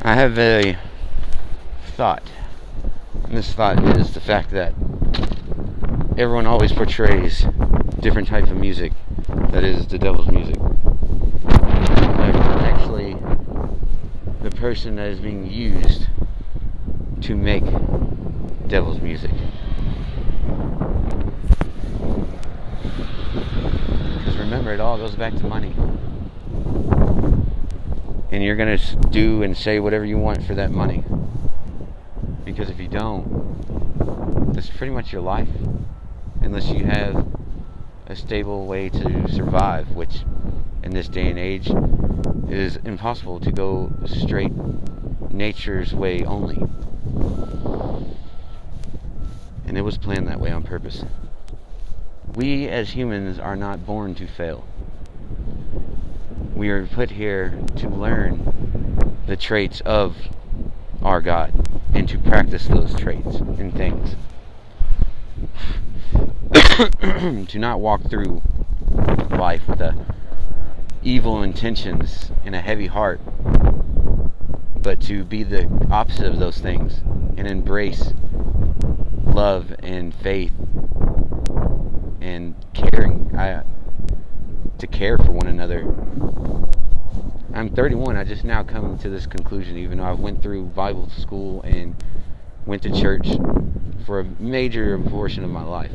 I have a thought, and this thought is the fact that everyone always portrays different types of music that is the devil's music. But actually, the person that is being used to make devil's music. Because remember, it all goes back to money. And you're going to do and say whatever you want for that money. Because if you don't, that's pretty much your life. Unless you have a stable way to survive, which in this day and age is impossible to go straight nature's way only. And it was planned that way on purpose. We as humans are not born to fail. We are put here to learn the traits of our God and to practice those traits and things. To not walk through life with evil intentions and a heavy heart, but to be the opposite of those things and embrace love and faith and caring, to care for one another. I'm 31. I just now come to this conclusion, even though I went through Bible school and went to church for a major portion of my life.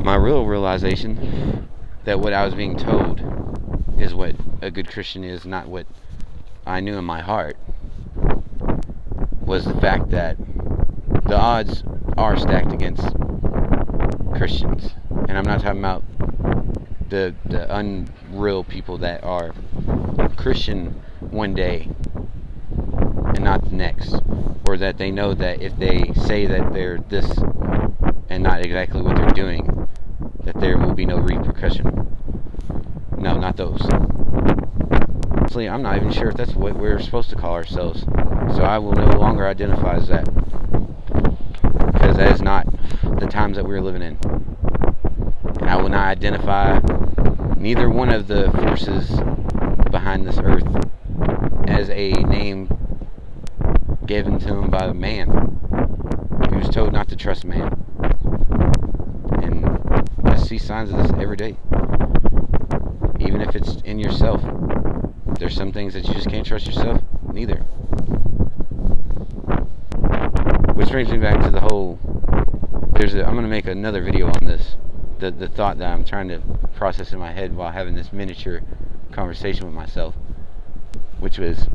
My real realization that what I was being told is what a good Christian is, not what I knew in my heart, was the fact that the odds are stacked against Christians. And I'm not talking about the unreal people that are Christian one day and not the next, or that they know that if they say that they're this and not exactly what they're doing, that there will be no repercussion. No, not those. Actually, I'm not even sure if that's what we're supposed to call ourselves, so I will no longer identify as that, because that is not the times that we're living in. And I will not identify neither one of the forces behind this earth as a name given to him by a man. He was told not to trust man. And I see signs of this every day. Even if it's in yourself. There's some things that you just can't trust yourself, neither. Which brings me back to the whole, I'm going to make another video on this. The thought that I'm trying to process in my head while having this miniature conversation with myself, which was,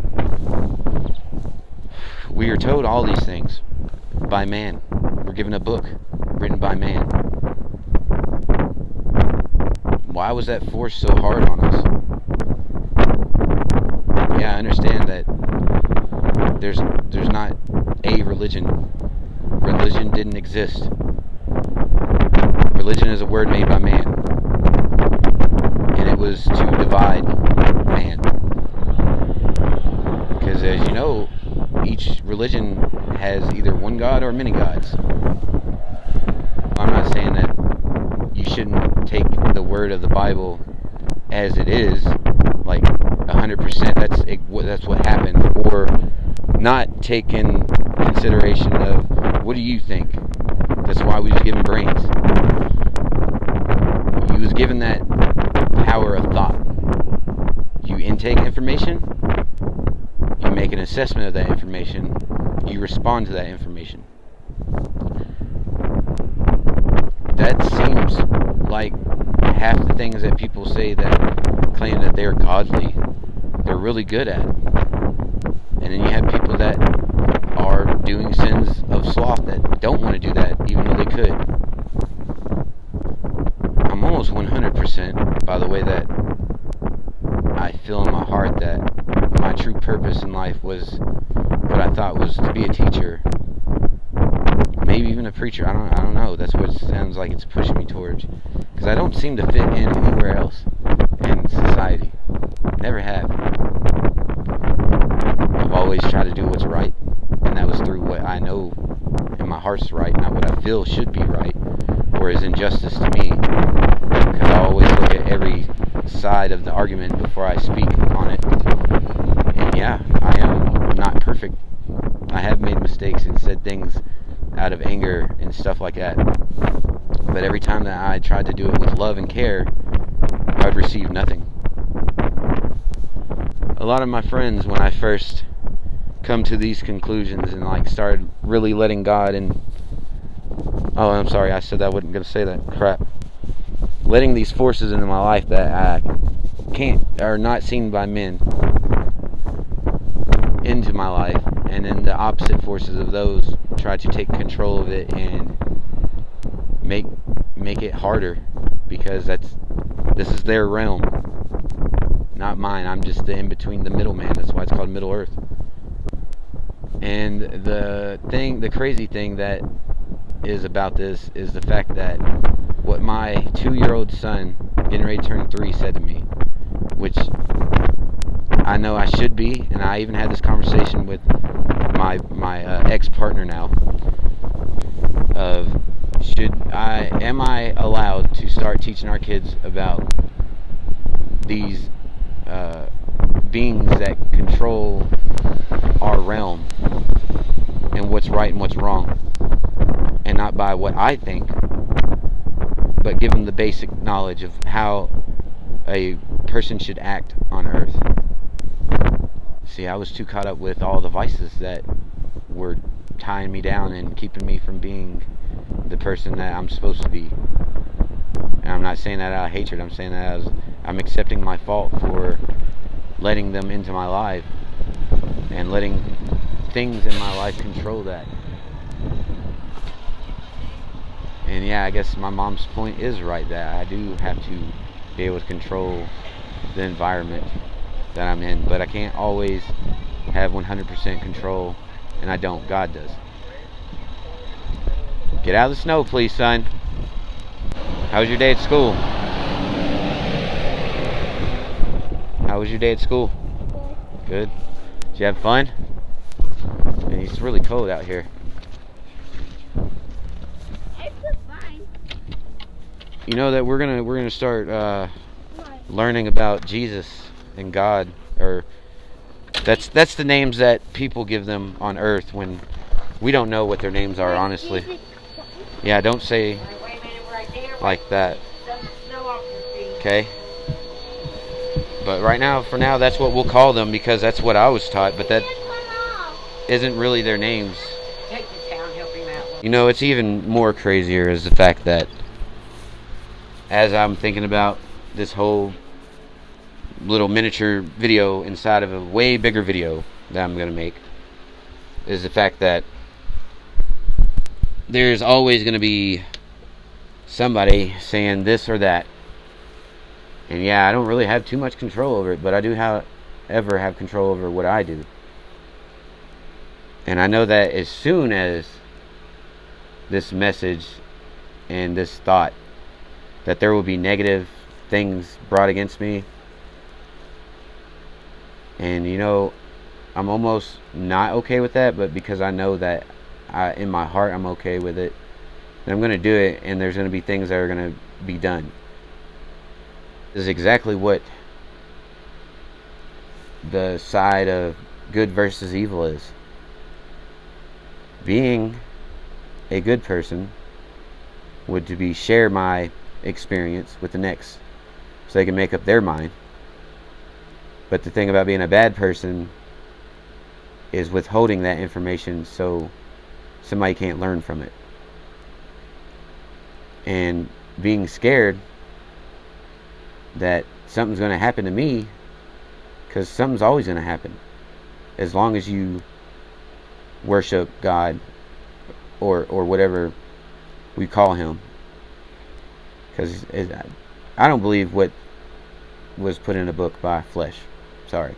we are told all these things by man. We're given a book written by man. Why was that forced so hard on us? Yeah, I understand that there's not a religion. Religion didn't exist. Religion is a word made by man, and it was to divide man. Because as you know, each religion has either one god or many gods. I'm not saying that you shouldn't take the word of the Bible as it is, like 100%. That's what happened, or not take in consideration of what do you think. That's why we was given brains. You was given that power of thought. You intake information, you make an assessment of that information, you respond to that information. That seems like half the things that people say that claim that they're godly, they're really good at. And then you have people that are doing sins of sloth that don't want to do that even though they could. I'm almost 100% by the way that I feel in my heart that my true purpose in life was what I thought was to be a teacher, maybe even a preacher. I don't know. That's what it sounds like it's pushing me towards, because I don't seem to fit in anywhere else in society. Never have. I've always tried to do what's right, and that was through what I know in my heart's right, not what I feel should be right or is injustice to me. Because I always look at every side of the argument before I speak on it. And yeah, I am mistakes and said things out of anger and stuff like that. But every time that I tried to do it with love and care, I would receive nothing. A lot of my friends, when I first come to these conclusions and like started really letting God and I'm sorry, I said I wasn't going to say that. Crap. Letting these forces into my life that I can't, are not seen by men, into my life, and then the opposite forces of those try to take control of it and make it harder, because this is their realm, not mine. I'm just the in between, the middleman. That's why it's called Middle Earth. And the crazy thing that is about this is the fact that what my 2-year-old son, getting ready to turn 3, said to me, which I know I should be, and I even had this conversation with my ex-partner now, of am I allowed to start teaching our kids about these beings that control our realm and what's right and what's wrong, and not by what I think, but give them the basic knowledge of how a person should act on earth. See, I was too caught up with all the vices that were tying me down and keeping me from being the person that I'm supposed to be. And I'm not saying that out of hatred. I'm saying that I'm accepting my fault for letting them into my life and letting things in my life control that. And yeah, I guess my mom's point is right, that I do have to be able to control the environment that I'm in, but I can't always have 100% control, and I don't. God does. Get out of the snow, please, son. How was your day at school? How was your day at school? Good. Did you have fun? Man, it's really cold out here. You know that we're gonna start learning about Jesus and God, or that's the names that people give them on earth when we don't know what their names are, honestly. Yeah, don't say like that. Okay? But right now, for now, that's what we'll call them, because that's what I was taught, but that isn't really their names. You know, it's even more crazier is the fact that as I'm thinking about this whole little miniature video inside of a way bigger video that I'm going to make, is the fact that there's always going to be somebody saying this or that. And yeah, I don't really have too much control over it, but I do have control over what I do. And I know that as soon as this message and this thought that there will be negative things brought against me, and you know, I'm almost not okay with that, but because I know that in my heart I'm okay with it, then I'm going to do it, and there's going to be things that are going to be done. This is exactly what the side of good versus evil is. Being a good person would to be share my experience with the next, so they can make up their mind. But the thing about being a bad person is withholding that information so somebody can't learn from it. And being scared that something's going to happen to me, because something's always going to happen as long as you worship God or whatever we call him. Because I don't believe what was put in a book by flesh. Sorry.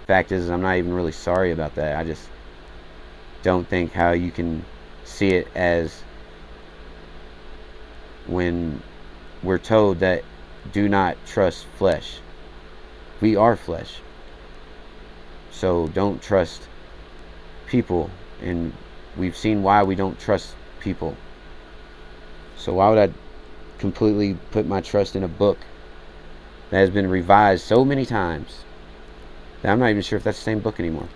Fact is, I'm not even really sorry about that. I just don't think how you can see it as when we're told that do not trust flesh. We are flesh. So don't trust people. And we've seen why we don't trust people. So why would I completely put my trust in a book that has been revised so many times that I'm not even sure if that's the same book anymore?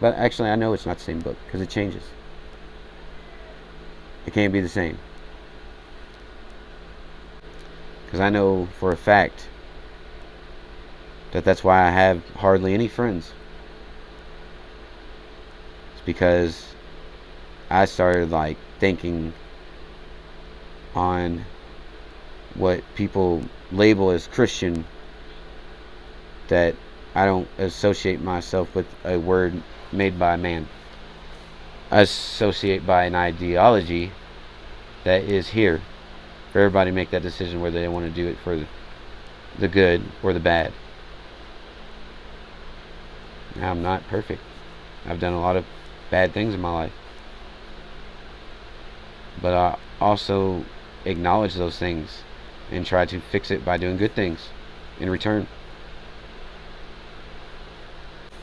But actually, I know it's not the same book because it changes. It can't be the same. Because I know for a fact that that's why I have hardly any friends. It's because I started like thinking on what people label as Christian, that I don't associate myself with a word made by man. I associate by an ideology that is here for everybody to make that decision whether they want to do it for the good or the bad. Now, I'm not perfect. I've done a lot of bad things in my life. But I also acknowledge those things and try to fix it by doing good things in return.